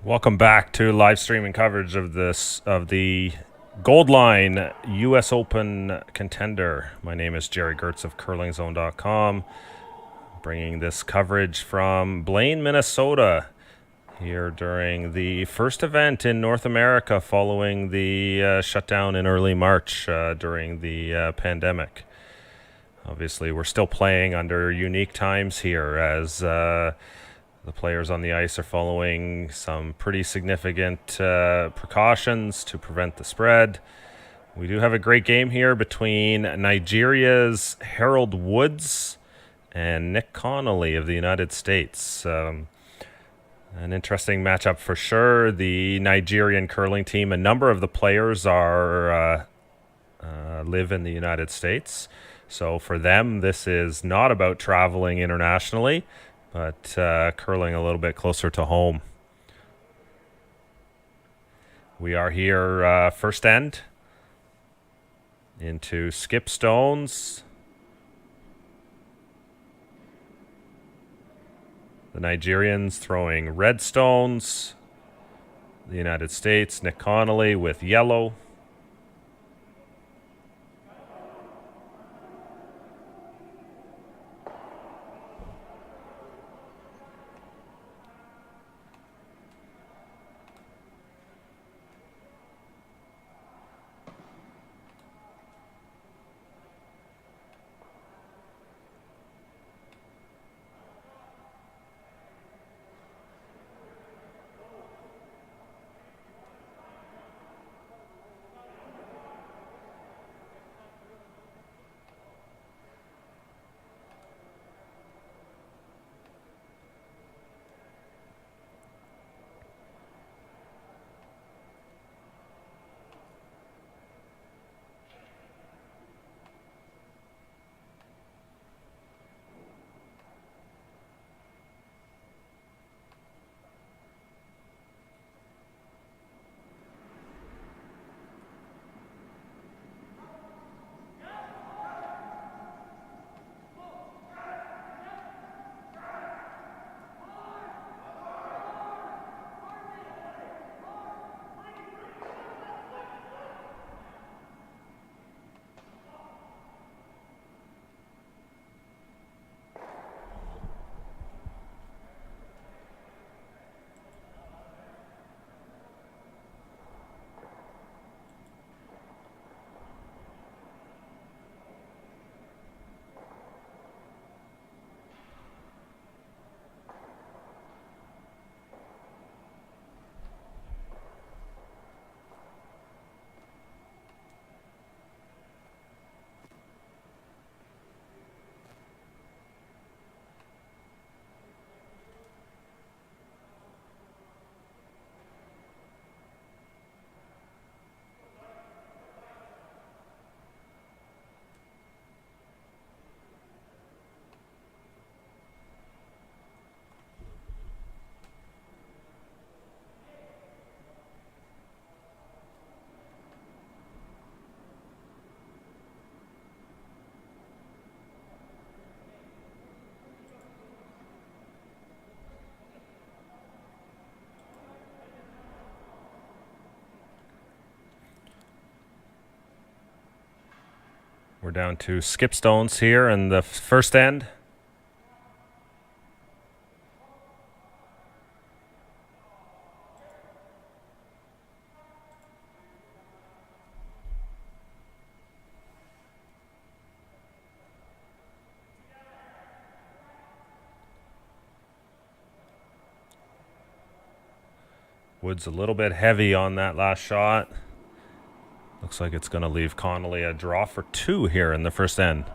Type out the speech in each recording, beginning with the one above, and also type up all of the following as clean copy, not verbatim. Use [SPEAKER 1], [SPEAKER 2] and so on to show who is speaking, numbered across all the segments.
[SPEAKER 1] Welcome back to live streaming coverage of the Goldline U.S. Open Contender. My name is Jerry Gertz of curlingzone.com, bringing this coverage from Blaine, Minnesota, here during the first event in North America following the shutdown in early March during the pandemic. Obviously, we're still playing under unique times here as the players on the ice are following some pretty significant precautions to prevent the spread. We do have a great game here between Nigeria's Harold Woods and Nick Connolly of the United States. An interesting matchup for sure. The Nigerian curling team, a number of the players are live in the United States. So for them, this is not about traveling internationally, but curling a little bit closer to home. We are here first end into skip stones. The Nigerians throwing red stones. The United States, Nick Connolly with yellow. We're down to skip stones here in the first end. Woods a little bit heavy on that last shot. Looks like it's going to leave Connolly a draw for two here in the first end.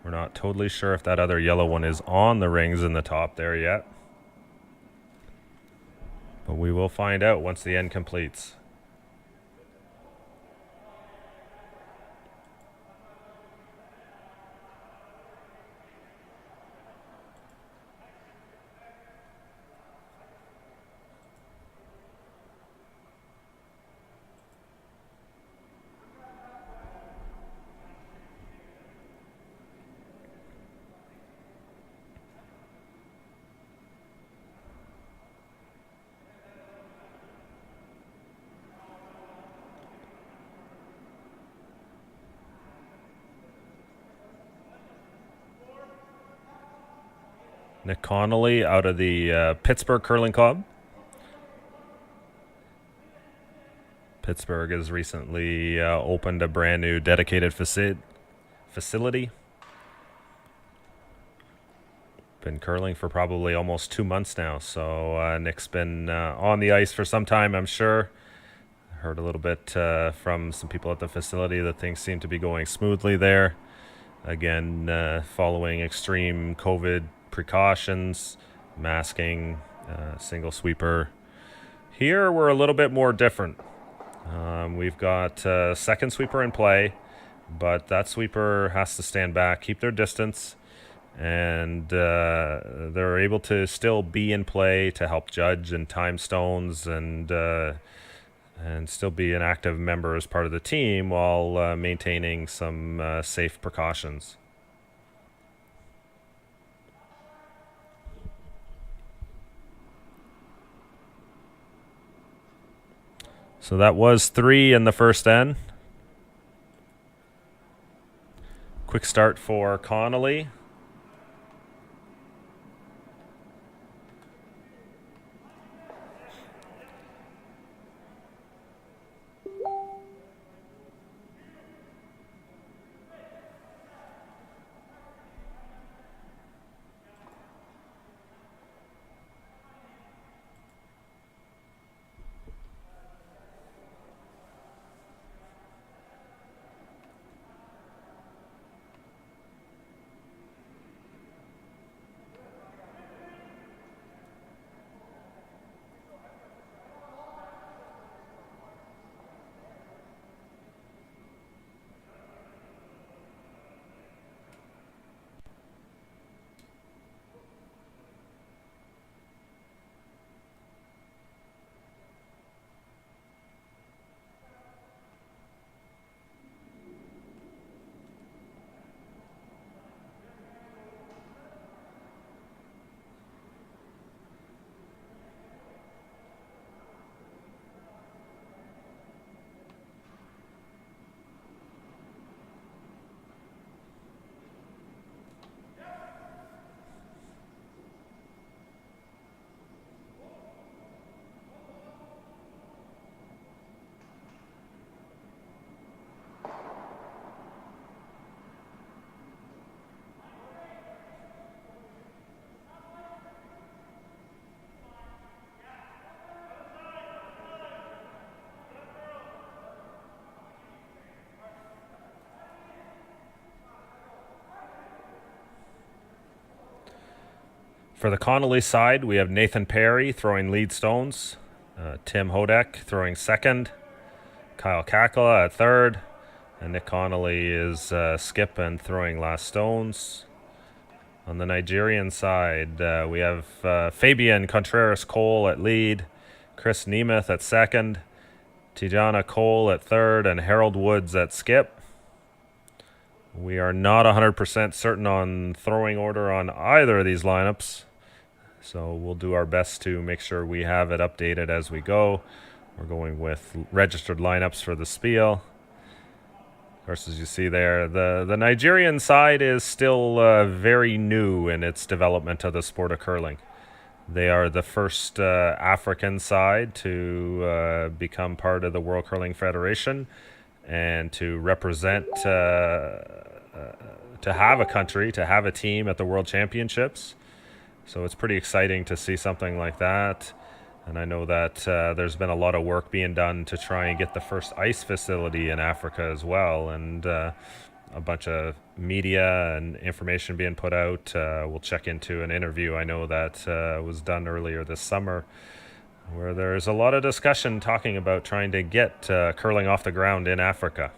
[SPEAKER 1] We're not totally sure if that other yellow one is on the rings in the top there yet, but we will find out once the end completes. Nick Connolly out of the Pittsburgh Curling Club. Pittsburgh has recently opened a brand new dedicated facility. Been curling for probably almost 2 months now, so Nick's been on the ice for some time, I'm sure. Heard a little bit from some people at the facility that things seem to be going smoothly there. Again, following extreme COVID precautions, masking, single sweeper. Here we're a little bit more different. We've got a second sweeper in play, but that sweeper has to stand back, keep their distance, and they're able to still be in play to help judge and time stones and still be an active member as part of the team while maintaining some safe precautions. So that was 3 in the first end. Quick start for Connolly. For the Connolly side, we have Nathan Perry throwing lead stones, Tim Hodek throwing second, Kyle Kakala at third, and Nick Connolly is skip and throwing last stones. On the Nigerian side, we have Fabian Contreras-Cole at lead, Chris Nemeth at second, Tijana Cole at third, and Harold Woods at skip. We are not 100% certain on throwing order on either of these lineups, so we'll do our best to make sure we have it updated as we go. We're going with registered lineups for the spiel. Of course, as you see there, the Nigerian side is still very new in its development of the sport of curling. They are the first African side to become part of the World Curling Federation and to represent, to have a country, to have a team at the World Championships. So it's pretty exciting to see something like that. And I know that there's been a lot of work being done to try and get the first ice facility in Africa as well. And a bunch of media and information being put out. We'll check into an interview I know that was done earlier this summer, where there's a lot of discussion talking about trying to get curling off the ground in Africa.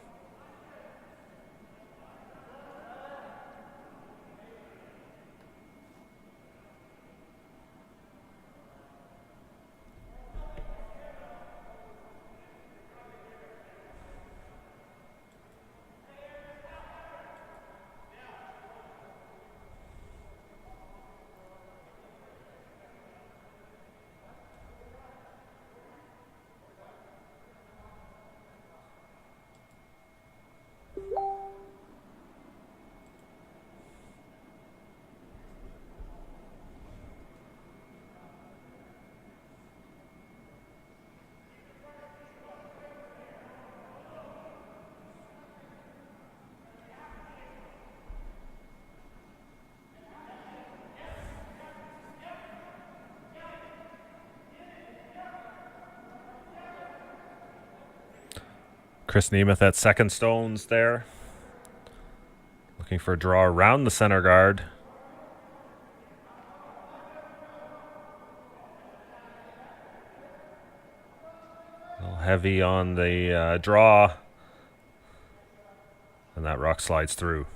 [SPEAKER 1] Chris Nemeth at second stones there. Looking for a draw around the center guard. A little heavy on the draw. And that rock slides through.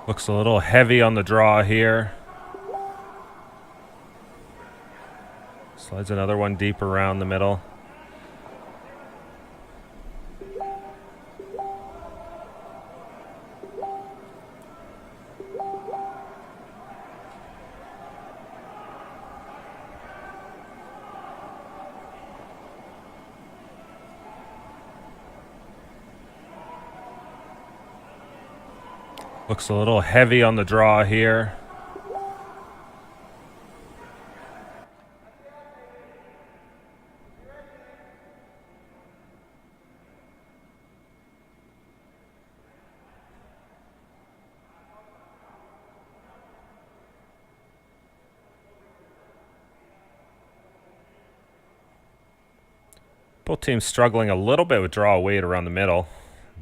[SPEAKER 1] Looks a little heavy on the draw here. Slides another one deep around the middle. Looks a little heavy on the draw here. Both teams struggling a little bit with draw weight around the middle.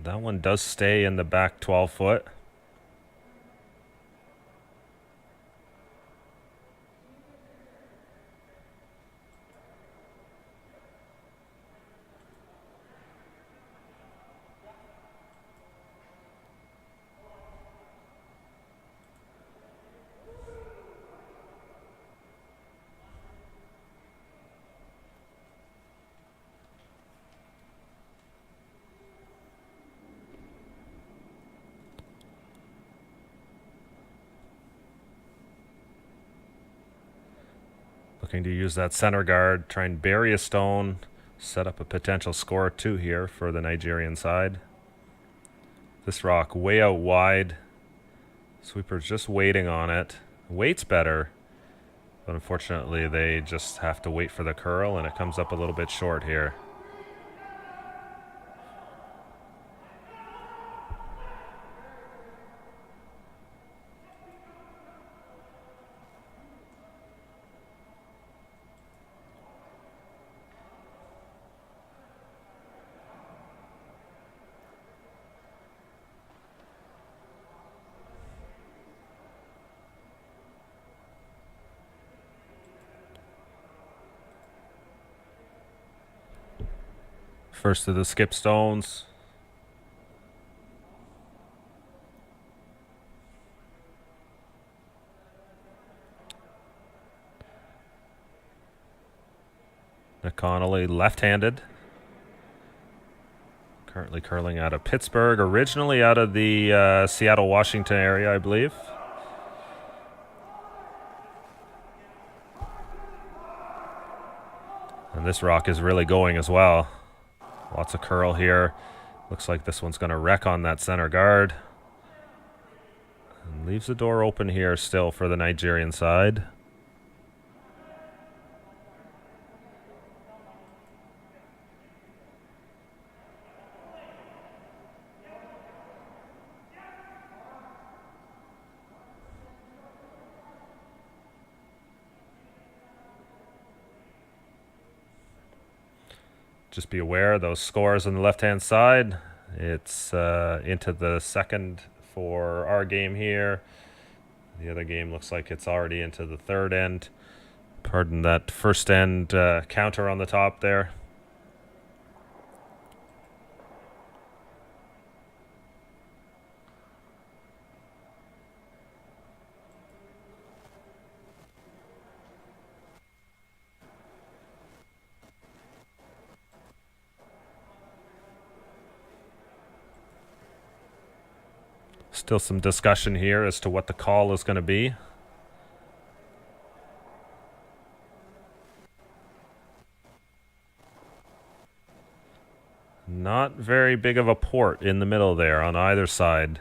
[SPEAKER 1] That one does stay in the back 12 foot. Looking to use that center guard, try and bury a stone, set up a potential score 2 here for the Nigerian side. This rock way out wide. Sweeper's just waiting on it. Wait's better, but unfortunately they just have to wait for the curl, and it comes up a little bit short here. First of the skip stones. Connolly, left-handed. Currently curling out of Pittsburgh, originally out of the Seattle, Washington area, I believe. And this rock is really going as well. Lots of curl here. Looks like this one's going to wreck on that center guard. And leaves the door open here still for the Nigerian side. Just be aware, those scores on the left-hand side. It's into the second for our game here. The other game looks like it's already into the third end. Pardon that first end counter on the top there. Still some discussion here as to what the call is going to be. Not very big of a port in the middle there on either side.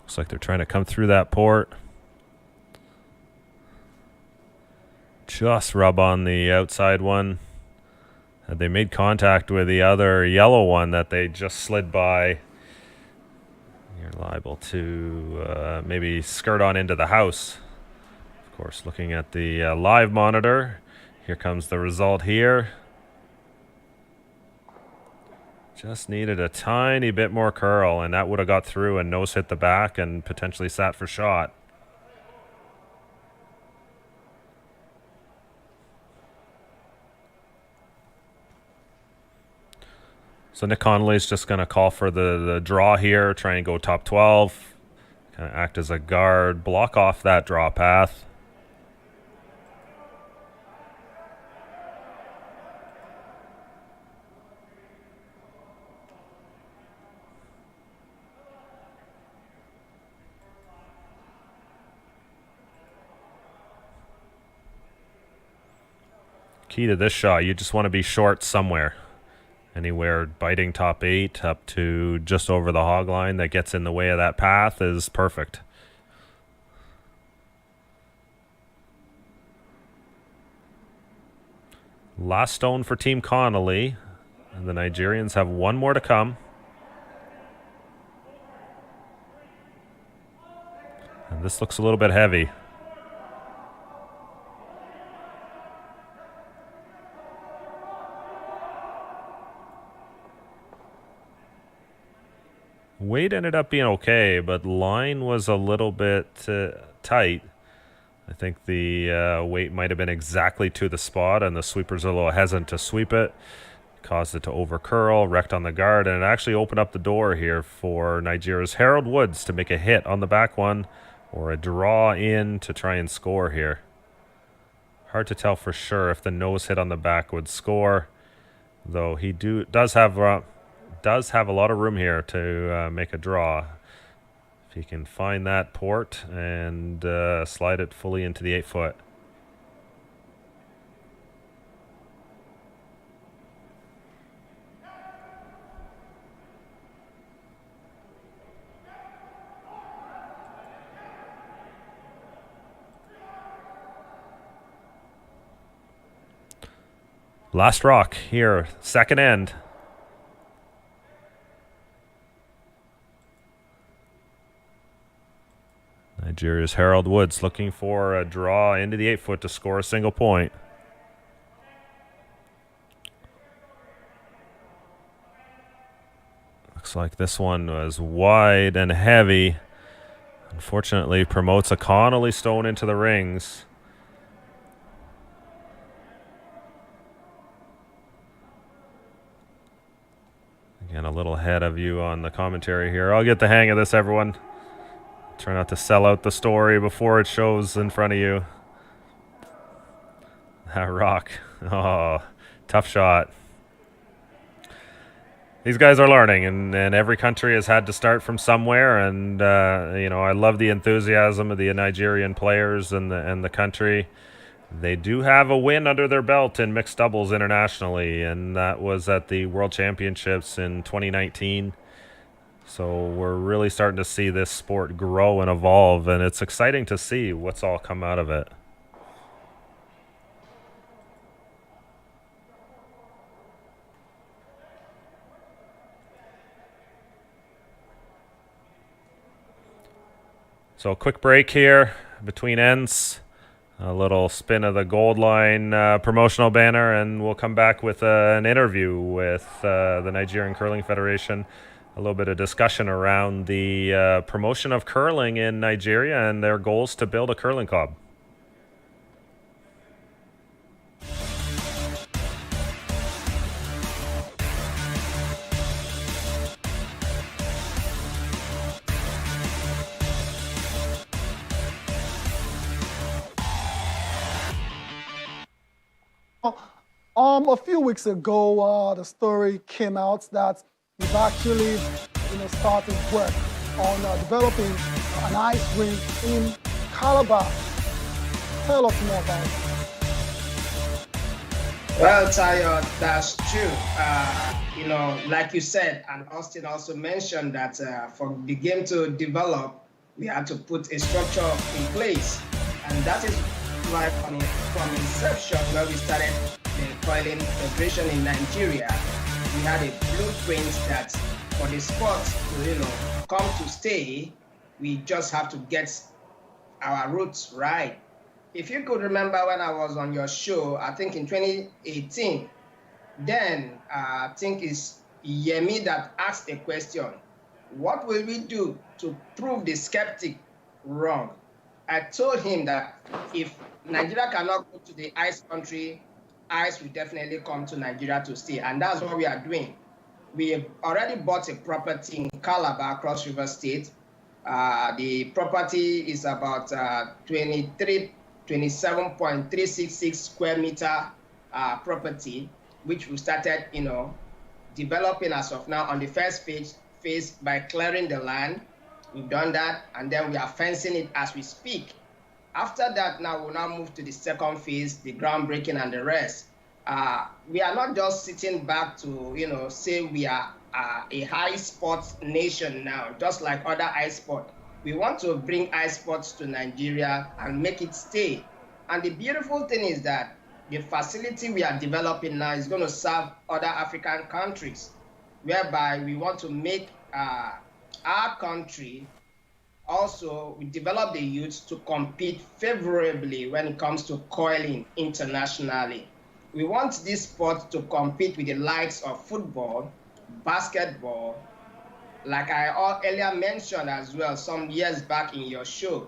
[SPEAKER 1] Looks like they're trying to come through that port. Just rub on the outside one. Had they made contact with the other yellow one that they just slid by, you're liable to maybe skirt on into the house. Of course, looking at the live monitor, here comes the result here. Just needed a tiny bit more curl, and that would have got through and nose hit the back and potentially sat for shot. So Nick Connolly's just going to call for the draw here, try and go top 12, kind of act as a guard, block off that draw path. Key to this shot, you just want to be short somewhere. Anywhere biting top 8 up to just over the hog line that gets in the way of that path is perfect. Last stone for Team Connolly. And the Nigerians have one more to come. And this looks a little bit heavy. Weight ended up being okay, but line was a little bit tight. I think the weight might have been exactly to the spot, and the sweeper's a little hesitant to sweep it. Caused it to over curl, wrecked on the guard, and it actually opened up the door here for Nigeria's Harold Woods to make a hit on the back one or a draw in to try and score here. Hard to tell for sure if the nose hit on the back would score, though he does have a lot of room here to make a draw. If he can find that port and slide it fully into the 8-foot. Last rock here, second end. Nigeria's Harold Woods looking for a draw into the 8-foot to score a single point. Looks like this one was wide and heavy. Unfortunately, promotes a Connolly stone into the rings. Again, a little ahead of you on the commentary here. I'll get the hang of this, everyone. Try not to sell out the story before it shows in front of you. That rock. Oh, tough shot. These guys are learning, and every country has had to start from somewhere. And I love the enthusiasm of the Nigerian players and the country. They do have a win under their belt in mixed doubles internationally, and that was at the World Championships in 2019. So we're really starting to see this sport grow and evolve, and it's exciting to see what's all come out of it. So a quick break here between ends. A little spin of the Goldline promotional banner, and we'll come back with an interview with the Nigerian Curling Federation. A little bit of discussion around the promotion of curling in Nigeria and their goals to build a curling club.
[SPEAKER 2] A few weeks ago, the story came out that we've actually, started work on developing an ice rink in Calabar. Tell us more about it.
[SPEAKER 3] Well, Tayo, that's true. Like you said, and Austin also mentioned that for the game to develop, we had to put a structure in place, and that is why from inception, where we started the curling federation in Nigeria, we had a blueprint that for the sport to come to stay, we just have to get our roots right. If you could remember when I was on your show, I think in 2018, then I think it's Yemi that asked a question: what will we do to prove the skeptic wrong? I told him that if Nigeria cannot go to the ice country, ice will definitely come to Nigeria to stay. And that's what we are doing. We have already bought a property in Calabar, Cross River State. The property is about 27.366 square meter property, which we started, developing as of now on the first phase by clearing the land. We've done that, and then we are fencing it as we speak. After that, we'll now move to the second phase, the groundbreaking and the rest. We are not just sitting back to, say we are a high sports nation now, just like other ice sports. We want to bring ice sports to Nigeria and make it stay. And the beautiful thing is that the facility we are developing now is going to serve other African countries, whereby we want to make our country also, we develop the youth to compete favorably when it comes to curling internationally. We want this sport to compete with the likes of football, basketball, like I earlier mentioned as well some years back in your show.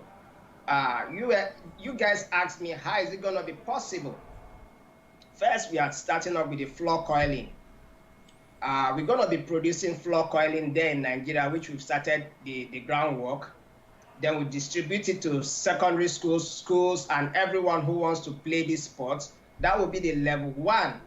[SPEAKER 3] You guys asked me, how is it going to be possible? First, we are starting off with the floor coiling. We're going to be producing floor coiling there in Nigeria, which we've started the groundwork. Then we distribute it to secondary schools, and everyone who wants to play this sport. That will be the level 1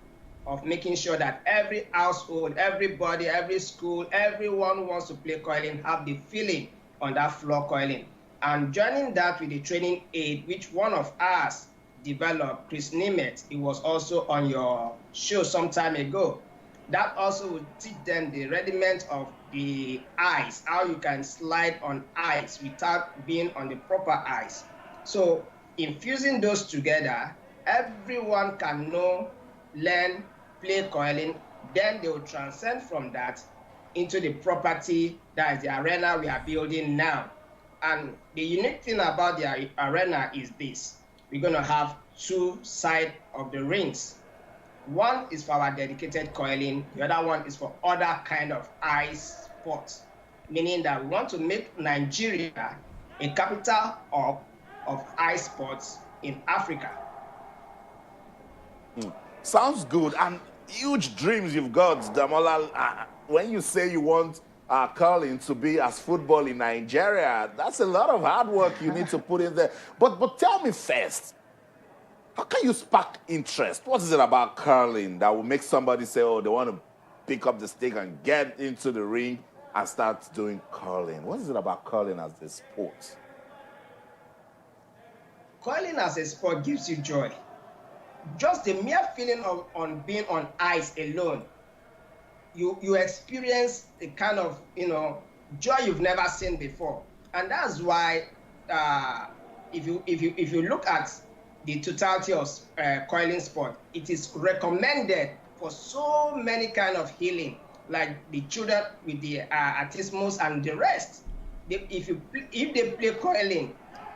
[SPEAKER 3] of making sure that every household, everybody, every school, everyone who wants to play curling have the feeling on that floor curling. And joining that with the training aid, which one of us developed, Chris Nimet, it was also on your show some time ago. That also will teach them the rudiment of the ice, how you can slide on ice without being on the proper ice. So infusing those together, everyone can know, learn, play curling, then they will transcend from that into the property that is the arena we are building now. And the unique thing about the arena is this. We're going to have 2 sides of the rings. One is for our dedicated curling, the other one is for other kind of ice sports, meaning that we want to make Nigeria a capital of ice sports in Africa.
[SPEAKER 4] Sounds good, and huge dreams you've got, Damola. When you say you want curling to be as football in Nigeria, that's a lot of hard work you need to put in there. But tell me first, how can you spark interest? What is it about curling that will make somebody say, oh, they want to pick up the stick and get into the ring and start doing curling? What is it about curling as a sport?
[SPEAKER 3] Curling as a sport gives you joy. Just the mere feeling of on being on ice alone, you experience a kind of joy you've never seen before, and that's why if you look at the totality of curling sport, it is recommended for so many kind of healing, like the children with the autismus and the rest. If they play curling,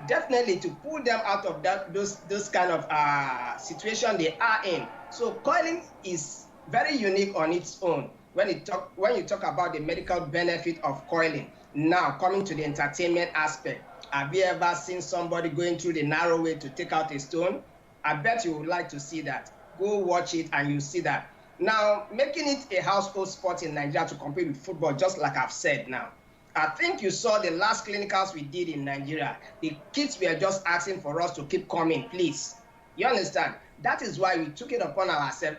[SPEAKER 3] definitely to pull them out of those kind of situation they are in. So curling is very unique on its own. When you talk about the medical benefit of curling, now coming to the entertainment aspect, have you ever seen somebody going through the narrow way to take out a stone? I bet you would like to see that. Go watch it and you see that. Now, making it a household sport in Nigeria to compete with football, just like I've said now. I think you saw the last clinicals we did in Nigeria. The kids were just asking for us to keep coming, please. You understand? That is why we took it upon ourselves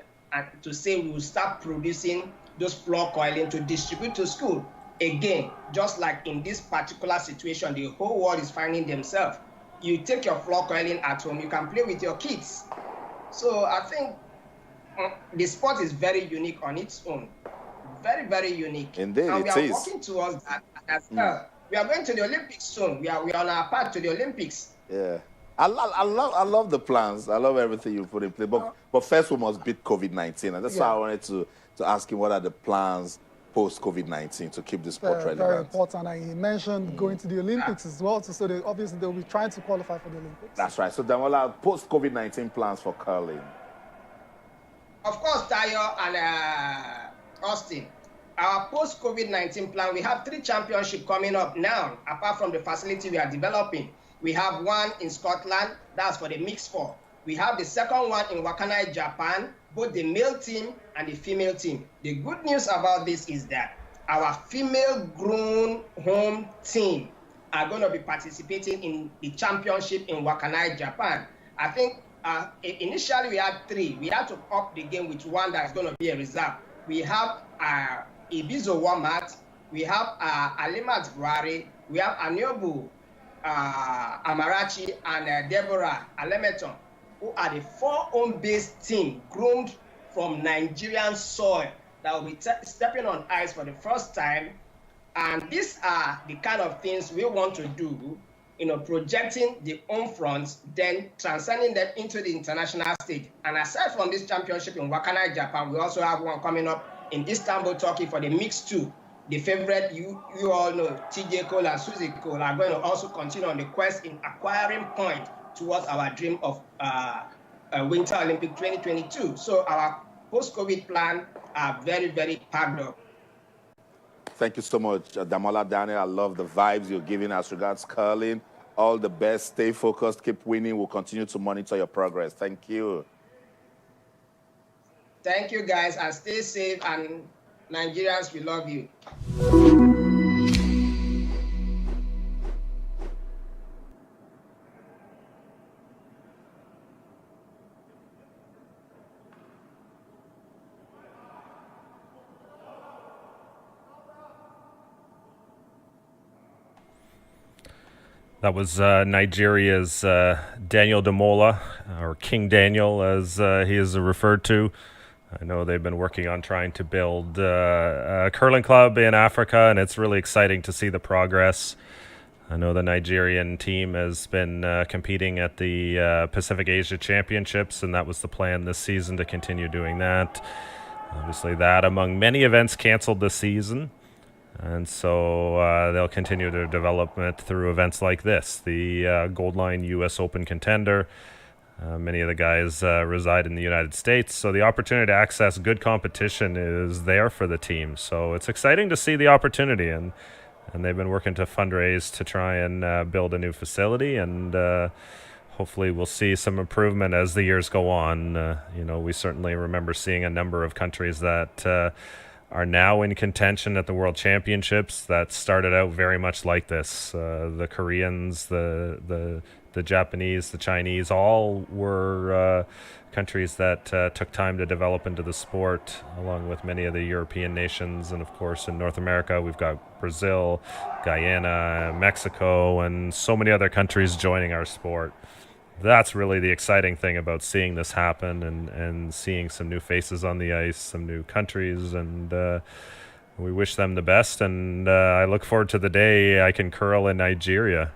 [SPEAKER 3] to say we will start producing those floor curling to distribute to school. Again, just like in this particular situation, the whole world is finding themselves. You take your floor curling at home, you can play with your kids. So I think the sport is very unique on its own. Very, very unique.
[SPEAKER 4] Indeed,
[SPEAKER 3] and we
[SPEAKER 4] it
[SPEAKER 3] are
[SPEAKER 4] is.
[SPEAKER 3] working towards that as well. We are going to the Olympics soon. We are on our path to the Olympics.
[SPEAKER 4] Yeah. I love the plans. I love everything you put in place. But first we must beat COVID-19. And that's why I wanted to ask him what are the plans post-COVID-19 to keep the sport relevant.
[SPEAKER 2] Very important. And he mentioned going to the Olympics as well. So obviously they'll be trying to qualify for the Olympics.
[SPEAKER 4] That's right. So Damola, post-COVID-19 plans for curling.
[SPEAKER 3] Of course, Tayo and Austin, our post-COVID-19 plan, we have 3 championships coming up now, apart from the facility we are developing. We have one in Scotland, that's for the mixed 4. We have the second one in Wakkanai, Japan, both the male team and the female team. The good news about this is that our female-grown home team are going to be participating in the championship in Wakkanai, Japan. I think initially we had 3. We had to up the game with one that's going to be a reserve. We have Ibizo Wamat, we have Alimat Buhari, we have Aniobu Amarachi, and Deborah Alemeton, who are the 4 home-based team groomed from Nigerian soil that will be stepping on ice for the first time. And these are the kind of things we want to do, projecting the home fronts, then transcending them into the international stage. And aside from this championship in Wakkanai, Japan, we also have one coming up in Istanbul, Turkey for the mixed 2. The favorite, you all know, TJ Cole and Suzy Cole are going to also continue on the quest in acquiring points towards our dream of Winter Olympic 2022. So our post-COVID plan are very, very packed up.
[SPEAKER 4] Thank you so much, Damola Daniel. I love the vibes you're giving as regards curling. All the best. Stay focused. Keep winning. We'll continue to monitor your progress. Thank you.
[SPEAKER 3] Thank you, guys, and stay safe. And Nigerians, we love you.
[SPEAKER 1] That was Nigeria's Daniel Damola, or King Daniel, as he is referred to. I know they've been working on trying to build a curling club in Africa, and it's really exciting to see the progress. I know the Nigerian team has been competing at the Pacific Asia Championships, and that was the plan this season, to continue doing that. Obviously, that among many events canceled this season. And so they'll continue their development through events like this, the Goldline U.S. Open Contender. Many of the guys reside in the United States, so the opportunity to access good competition is there for the team. So it's exciting to see the opportunity, and they've been working to fundraise to try and build a new facility, and hopefully we'll see some improvement as the years go on. We certainly remember seeing a number of countries that are now in contention at the World Championships that started out very much like this. The Koreans, the Japanese, the Chinese, all were countries that took time to develop into the sport, along with many of the European nations. And of course, in North America, we've got Brazil, Guyana, Mexico, and so many other countries joining our sport. That's really the exciting thing about seeing this happen, and seeing some new faces on the ice, some new countries, and we wish them the best. And I look forward to the day I can curl in Nigeria.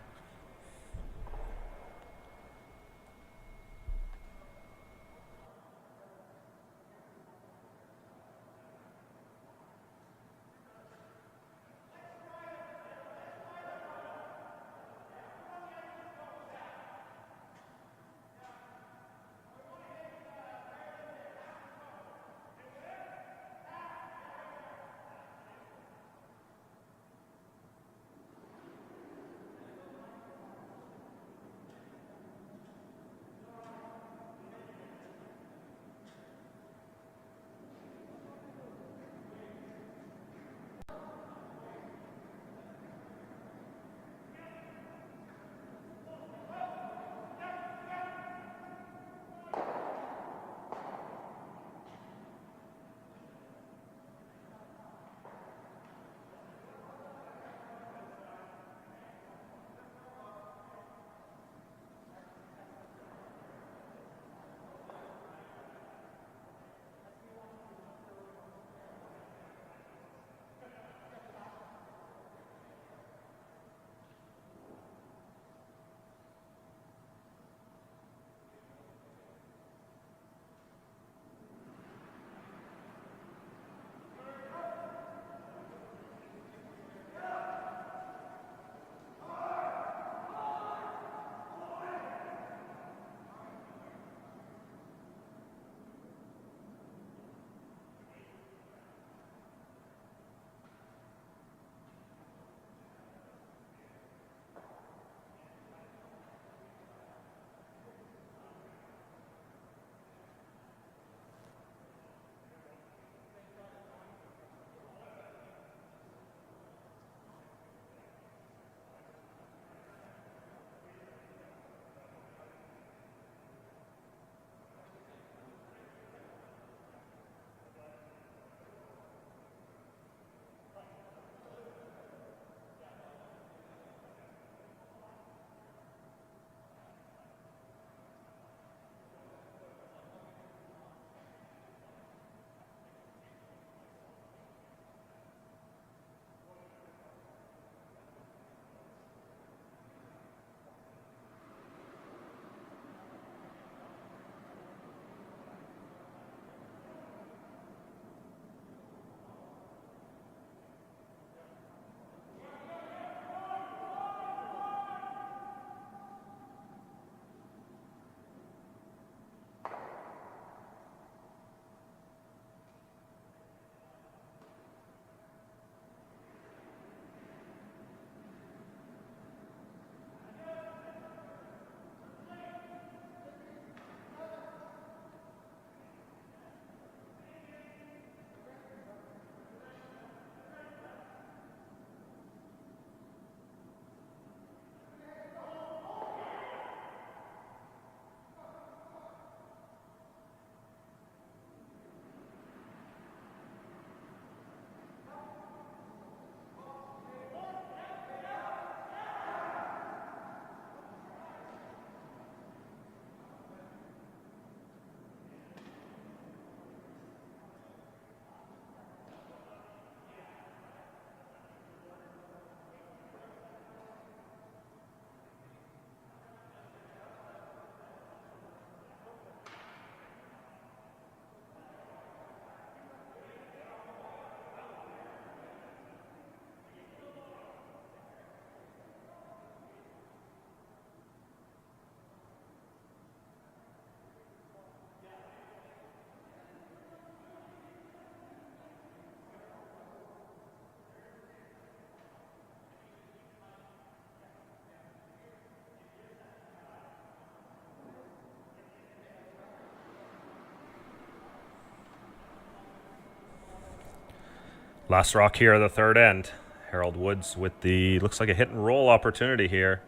[SPEAKER 1] Last rock here at the third end. Harold Woods with the, looks like a hit and roll opportunity here.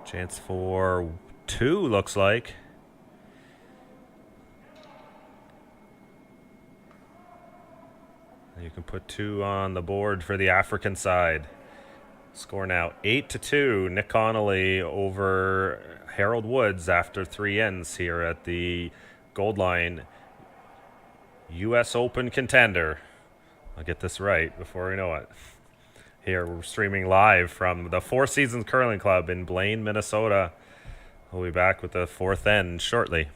[SPEAKER 1] Chance for 2, looks like. You can put 2 on the board for the African side. Score now 8-2. Nick Connolly over Harold Woods after 3 ends here at the Goldline U.S. Open Contender. I'll get this right before we know it. Here we're streaming live from the Four Seasons Curling Club in Blaine, Minnesota. We'll be back with the 4th end shortly.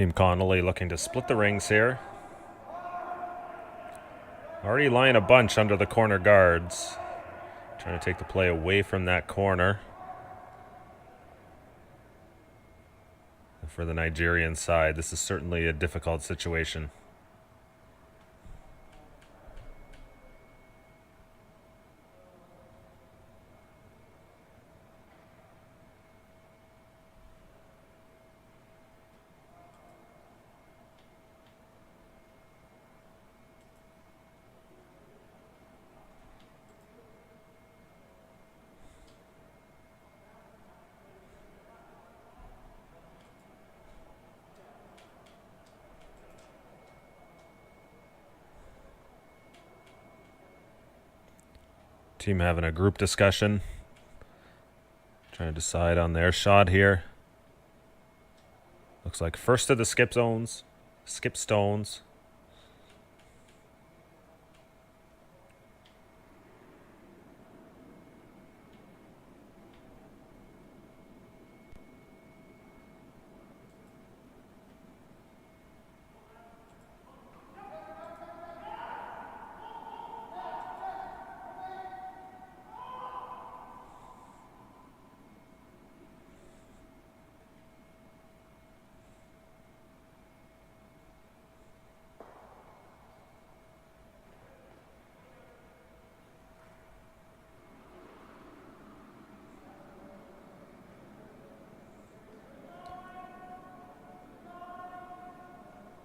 [SPEAKER 1] Team Connolly looking to split the rings here. Already lying a bunch under the corner guards. Trying to take the play away from that corner. For the Nigerian side, this is certainly a difficult situation. Team having a group discussion. Trying to decide on their shot here. Looks like first to the skip stones.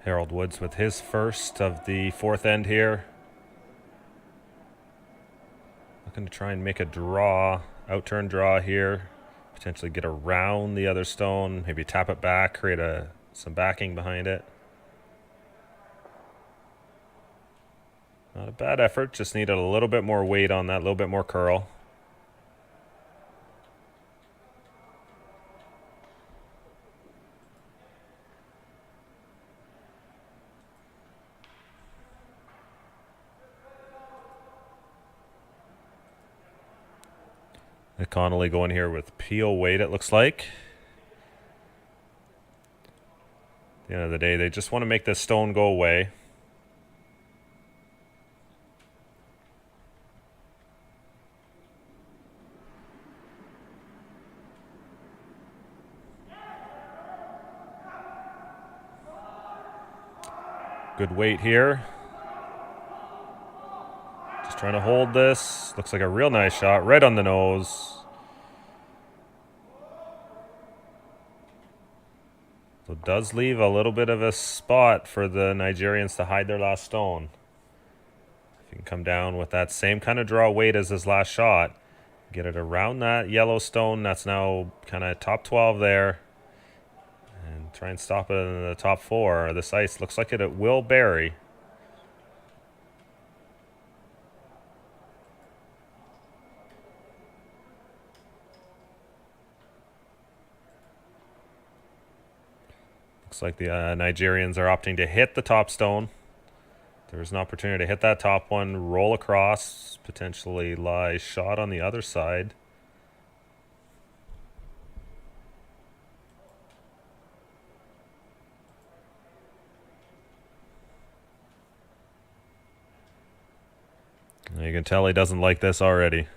[SPEAKER 1] Harold Woods with his first of the fourth end here. Looking to try and make a draw, out-turn draw here. Potentially get around the other stone, maybe tap it back, create some backing behind it. Not a bad effort, just needed a little bit more weight on that, a little bit more curl. Connolly going here with peel weight, it looks like. At the end of the day, they just want to make this stone go away. Good weight here. Just trying to hold this. Looks like a real nice shot, right on the nose. So it does leave a little bit of a spot for the Nigerians to hide their last stone. If you can come down with that same kind of draw weight as his last shot, get it around that yellow stone that's now kind of top 12 there, and try and stop it in the top 4. This ice looks like it will bury. Looks like the Nigerians are opting to hit the top stone. There's an opportunity to hit that top one, roll across, potentially lie shot on the other side. You can tell he doesn't like this already.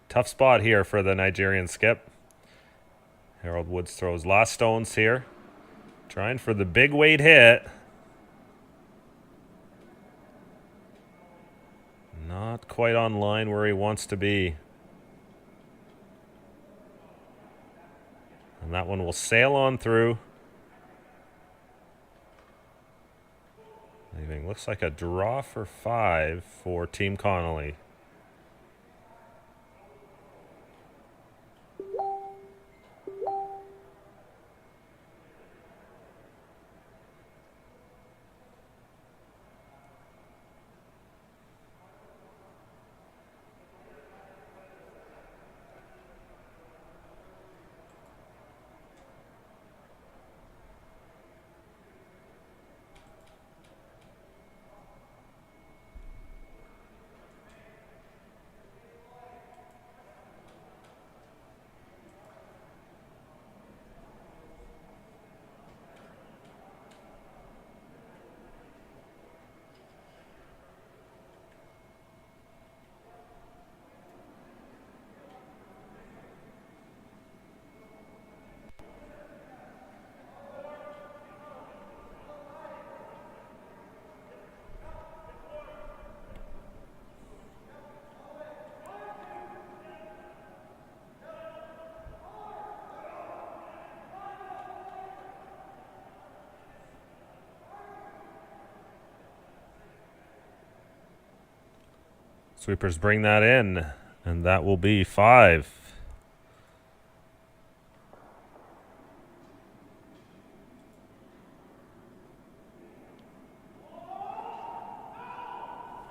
[SPEAKER 1] Tough spot here for the Nigerian skip. Harold Woods throws last stones here. Trying for the big weight hit. Not quite on line where he wants to be. And that one will sail on through. Leaving looks like a draw for 5 for Team Connolly. Sweepers bring that in, and that will be 5.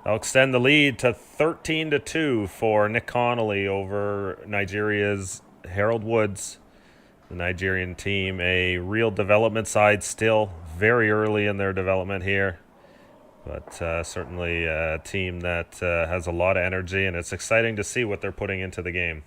[SPEAKER 1] They'll extend the lead to 13-2 for Nick Connolly over Nigeria's Harold Woods. The Nigerian team, a real development side still, very early in their development here. But certainly a team that has a lot of energy, and it's exciting to see what they're putting into the game.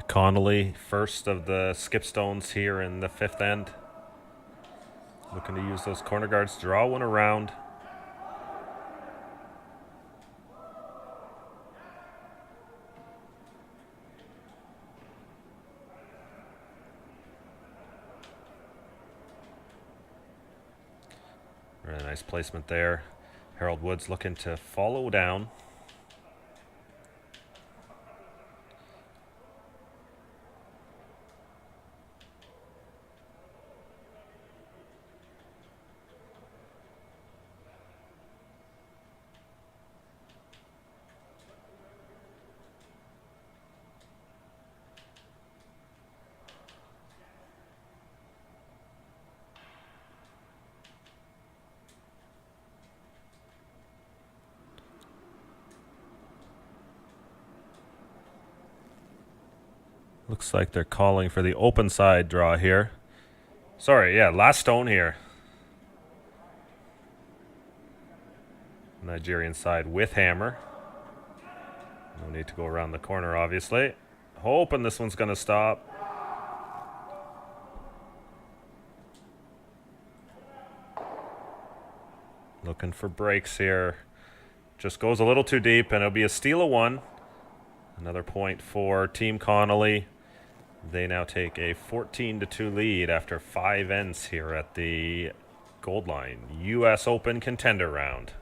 [SPEAKER 1] Connolly, first of the skipstones here in the 5th end. Looking to use those corner guards, draw one around. Really nice placement there. Harold Woods looking to follow down. Looks like they're calling for the open side draw here. Sorry, yeah, last stone here. Nigerian side with hammer. No need to go around the corner, obviously. Hoping this one's going to stop. Looking for breaks here. Just goes a little too deep, and it'll be a steal of 1. Another point for Team Connolly. They now take a 14-2 lead after 5 ends here at the Goldline U.S. Open Contender round.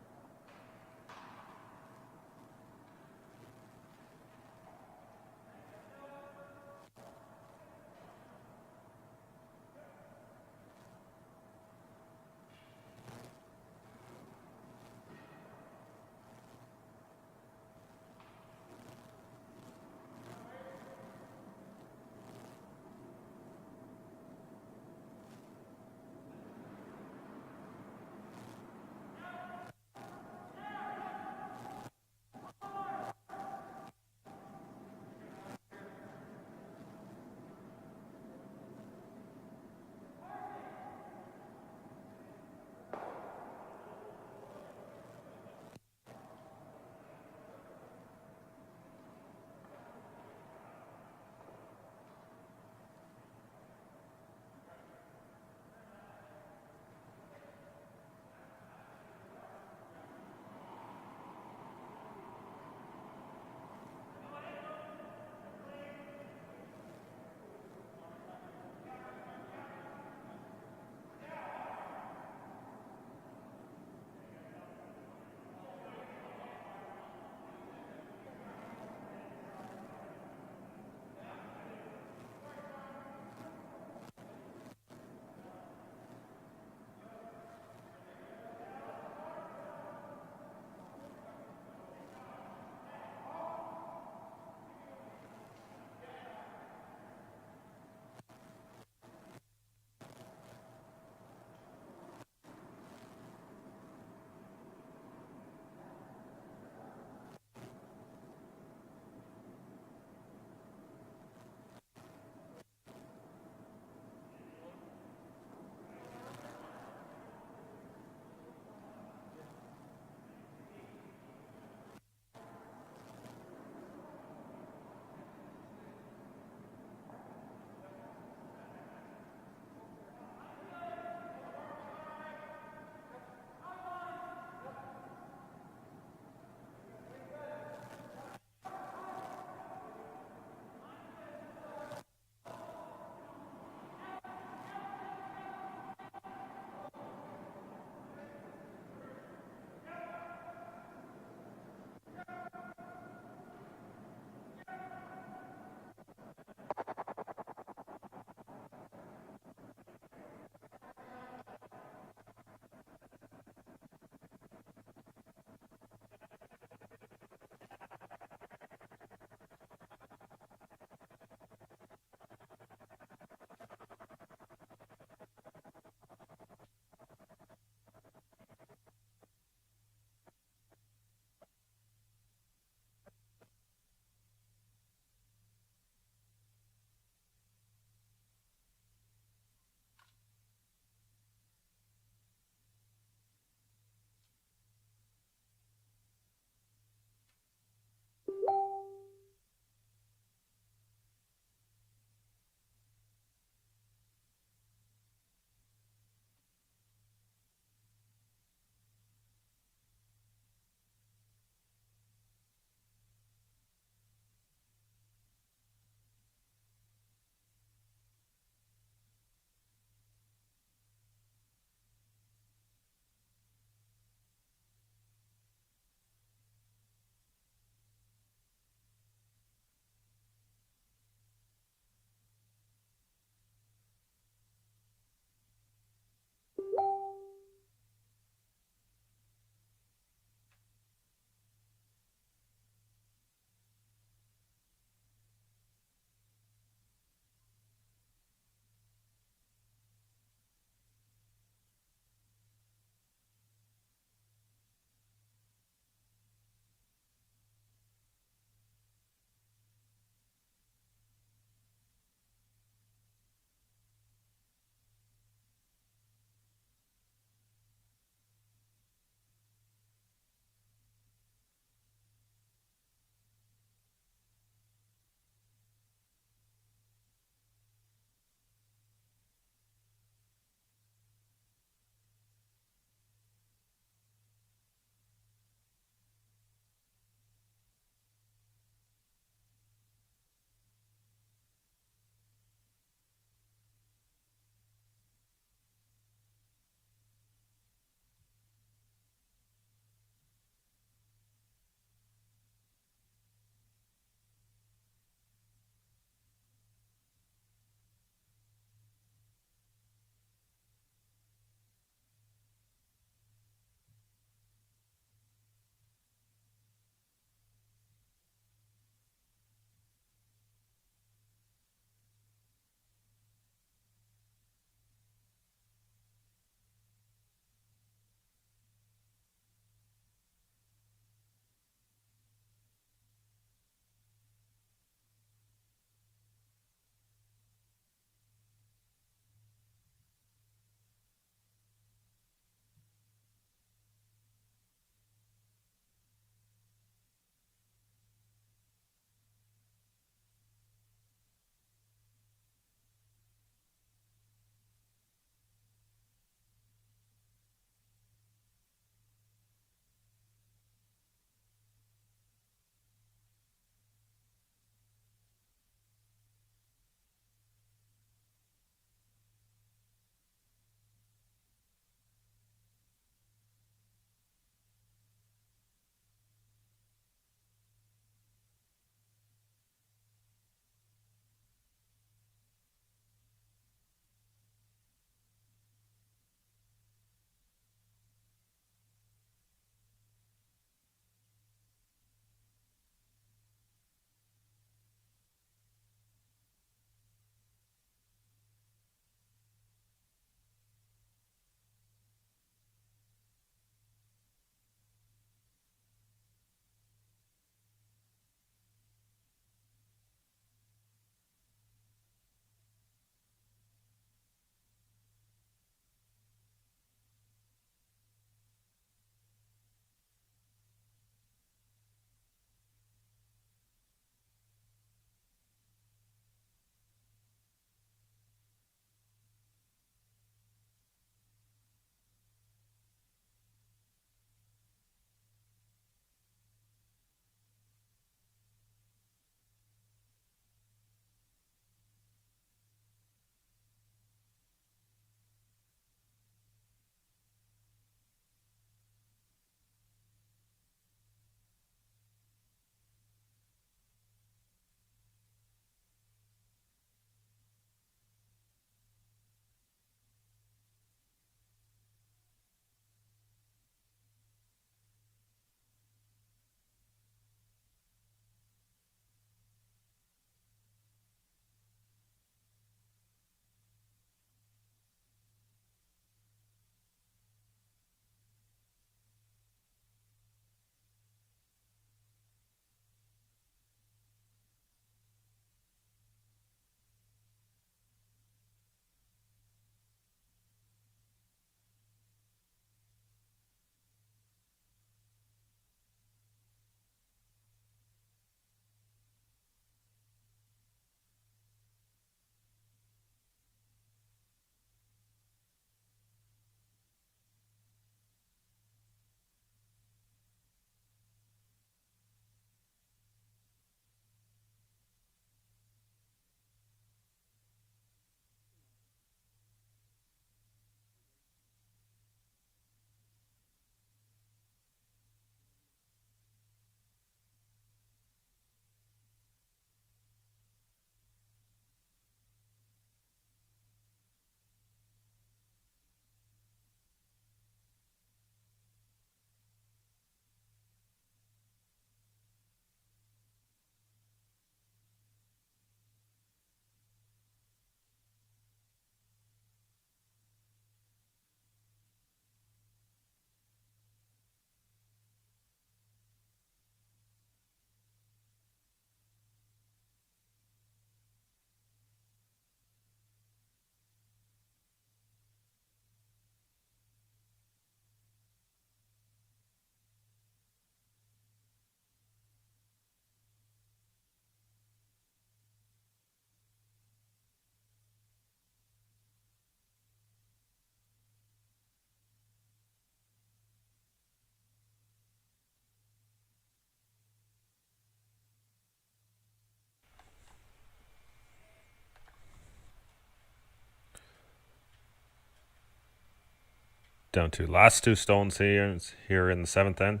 [SPEAKER 1] Down to last 2 stones here in the 7th end.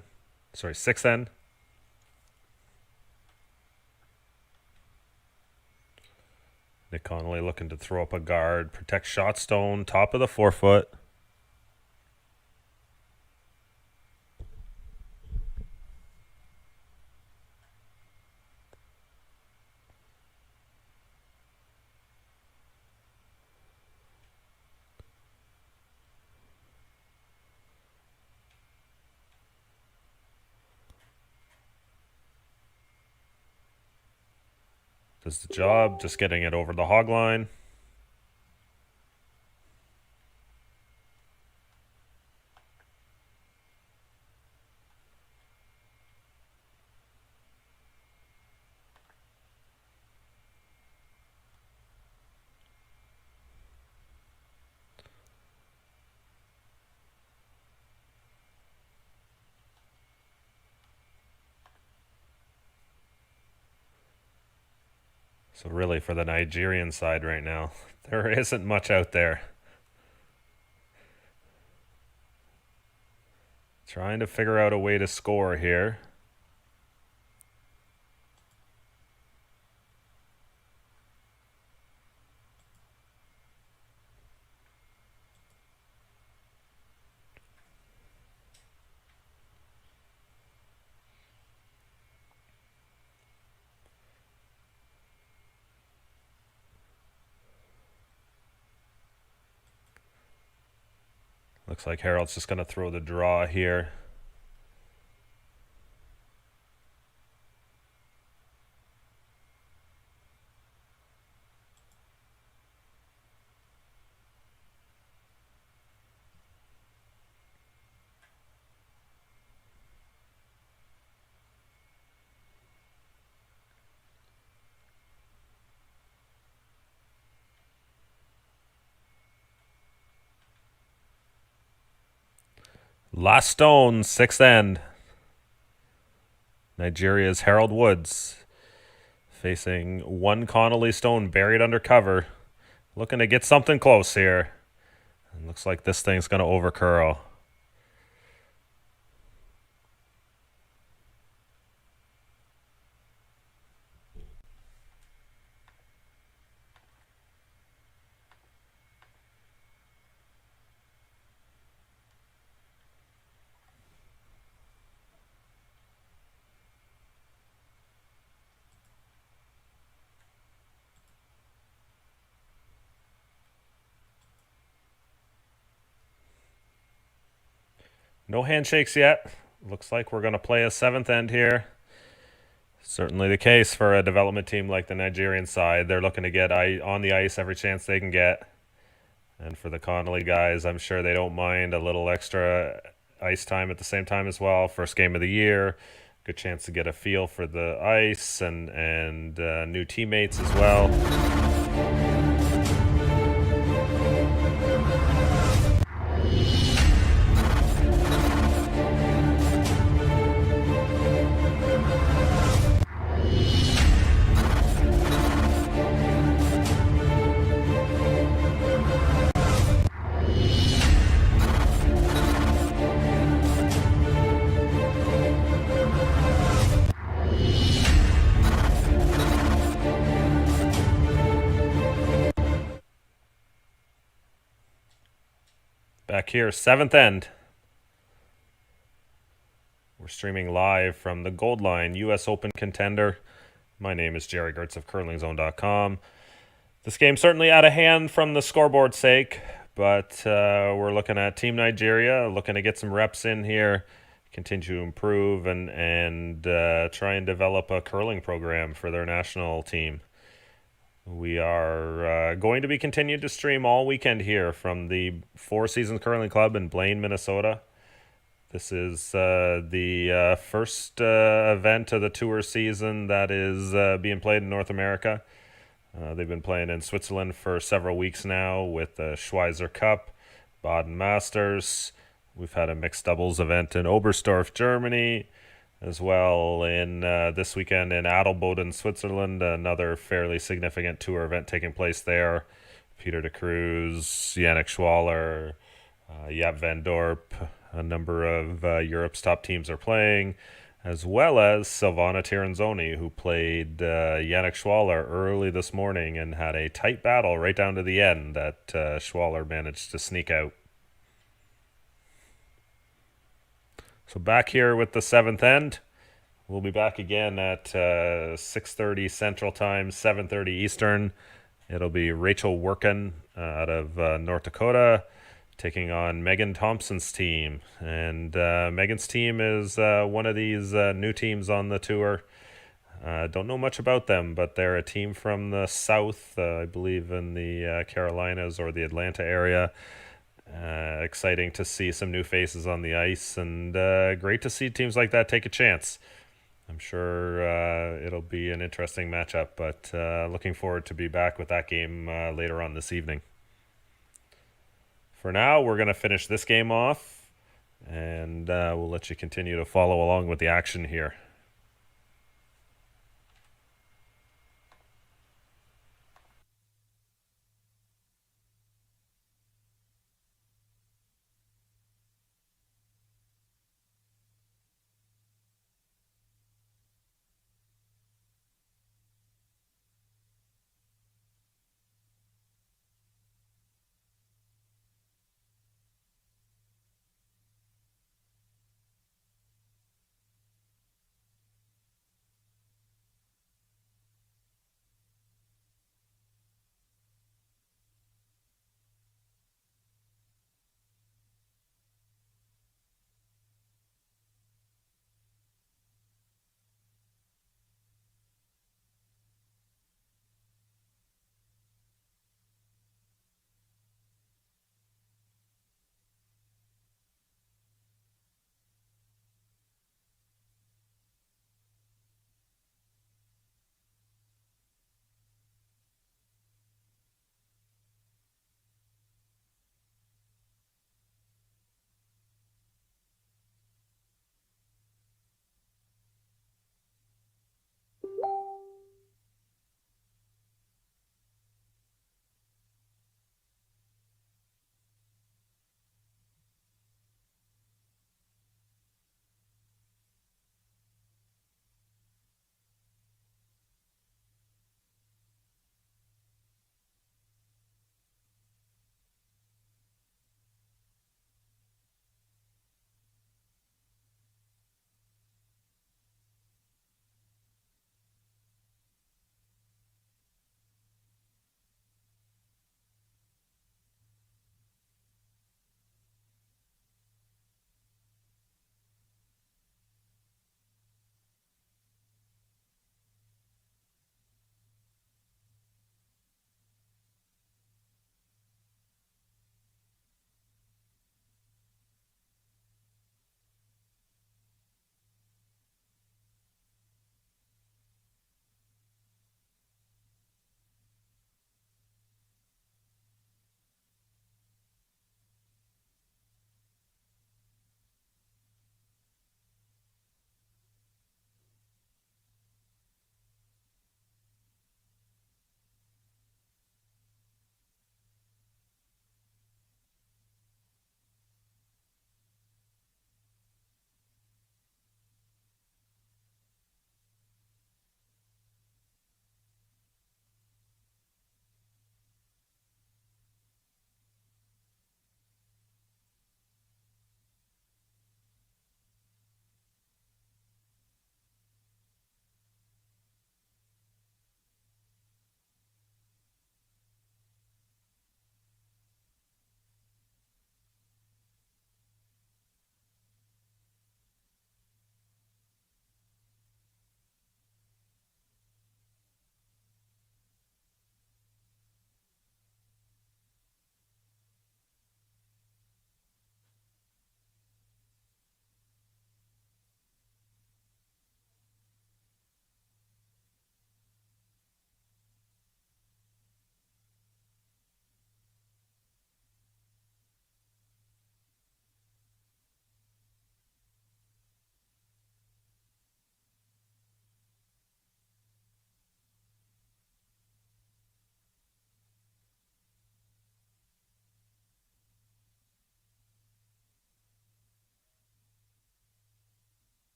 [SPEAKER 1] Sorry, 6th end. Nick Connolly looking to throw up a guard, protect shot stone, top of the 4-foot. Does the job, just getting it over the hog line. So really for the Nigerian side right now, there isn't much out there. Trying to figure out a way to score here. Looks like Harold's just going to throw the draw here. Last stone, 6th end. Nigeria's Harold Woods facing one Connolly stone buried under cover. Looking to get something close here. And looks like this thing's going to overcurl. No handshakes yet. Looks like we're going to play a 7th end here. Certainly the case for a development team like the Nigerian side. They're looking to get on the ice every chance they can get. And for the Connolly guys, I'm sure they don't mind a little extra ice time at the same time as well. First game of the year. Good chance to get a feel for the ice and new teammates as well. Back here, 7th end. We're streaming live from the Goldline U.S. Open Contender. My name is Jerry Gertz of CurlingZone.com. This game's certainly out of hand from the scoreboard's sake, but we're looking at Team Nigeria, looking to get some reps in here, continue to improve, and try and develop a curling program for their national team. We are going to be continued to stream all weekend here from the Four Seasons Curling Club in Blaine, Minnesota. This is the first event of the tour season that is being played in North America. They've been playing in Switzerland for several weeks now with the Schweizer Cup, Baden Masters. We've had a mixed doubles event in Oberstdorf, Germany, as well in this weekend in Adelboden, Switzerland, another fairly significant tour event taking place there. Peter de Cruz, Yannick Schwaller, Jaap Van Dorp, a number of Europe's top teams are playing, as well as Silvana Tiranzoni, who played Yannick Schwaller early this morning and had a tight battle right down to the end that Schwaller managed to sneak out. So back here with the seventh end. We'll be back again at 6:30 Central Time, 7:30 Eastern. It'll be Rachel Workin out of North Dakota taking on Megan Thompson's team. And Megan's team is one of these new teams on the tour. Don't know much about them, but they're a team from the south, I believe in the Carolinas or the Atlanta area. Exciting to see some new faces on the ice, and great to see teams like that take a chance. I'm sure it'll be an interesting matchup, but looking forward to be back with that game later on this evening. For now, we're going to finish this game off, and we'll let you continue to follow along with the action here.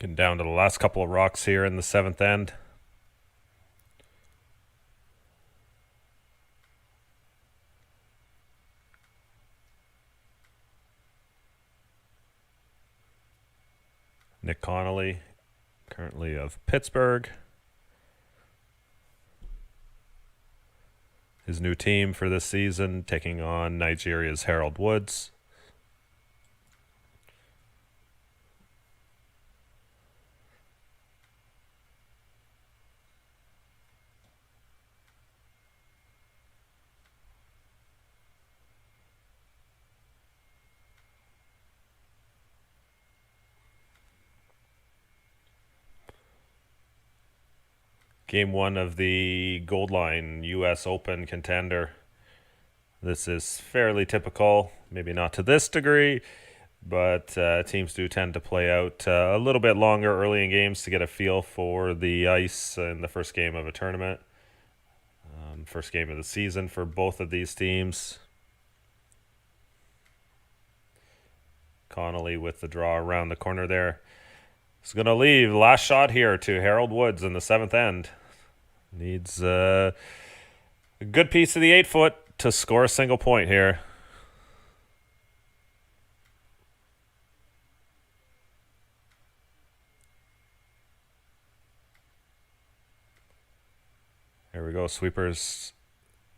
[SPEAKER 1] Getting down to the last couple of rocks here in the 7th end. Nick Connolly, currently of Pittsburgh. His new team for this season, taking on Nigeria's Harold Woods. Game 1 of the Goldline U.S. Open Contender. This is fairly typical, maybe not to this degree, but teams do tend to play out a little bit longer early in games to get a feel for the ice in the first game of a tournament. First game of the season for both of these teams. Connolly with the draw around the corner there. He's going to leave. Last shot here to Harold Woods in the 7th end. Needs a good piece of the 8-foot to score a single point here. There we go. Sweepers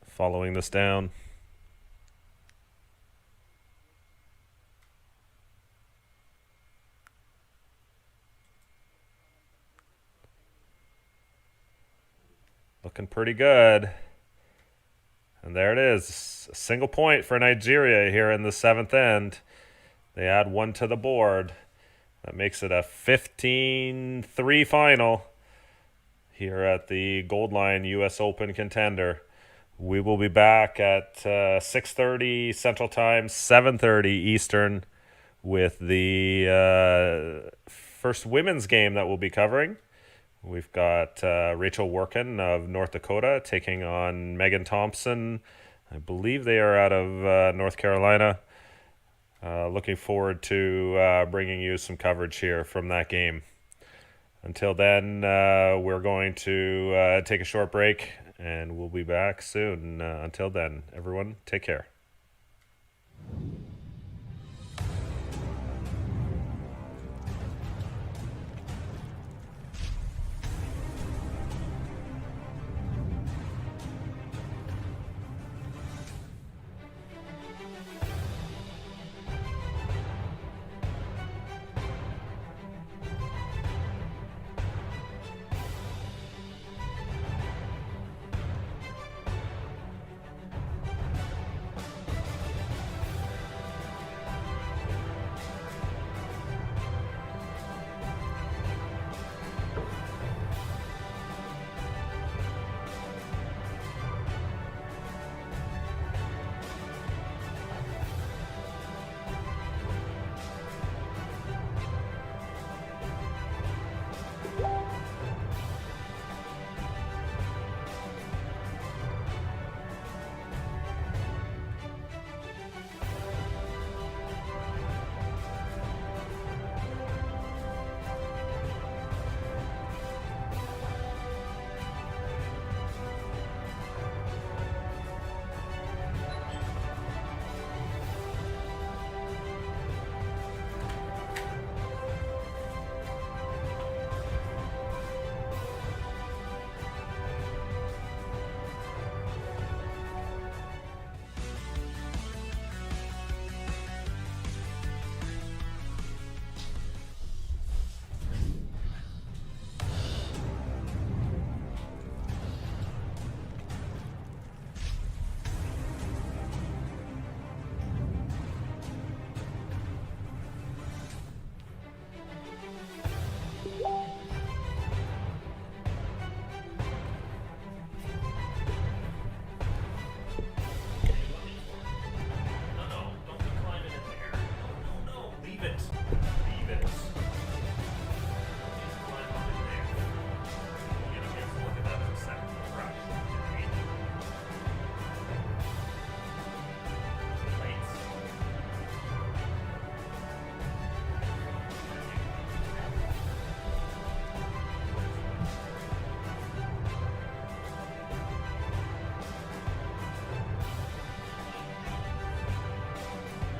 [SPEAKER 1] following this down. Looking pretty good. And there it is. A single point for Nigeria here in the 7th end. They add one to the board. That makes it a 15-3 final here at the Goldline U.S. Open Contender. We will be back at 6:30 Central Time, 7:30 Eastern with the first women's game that we'll be covering. We've got Rachel Workin of North Dakota taking on Megan Thompson. I believe they are out of North Carolina. Looking forward to bringing you some coverage here from that game. Until then, we're going to take a short break, and we'll be back soon. Until then, everyone, take care.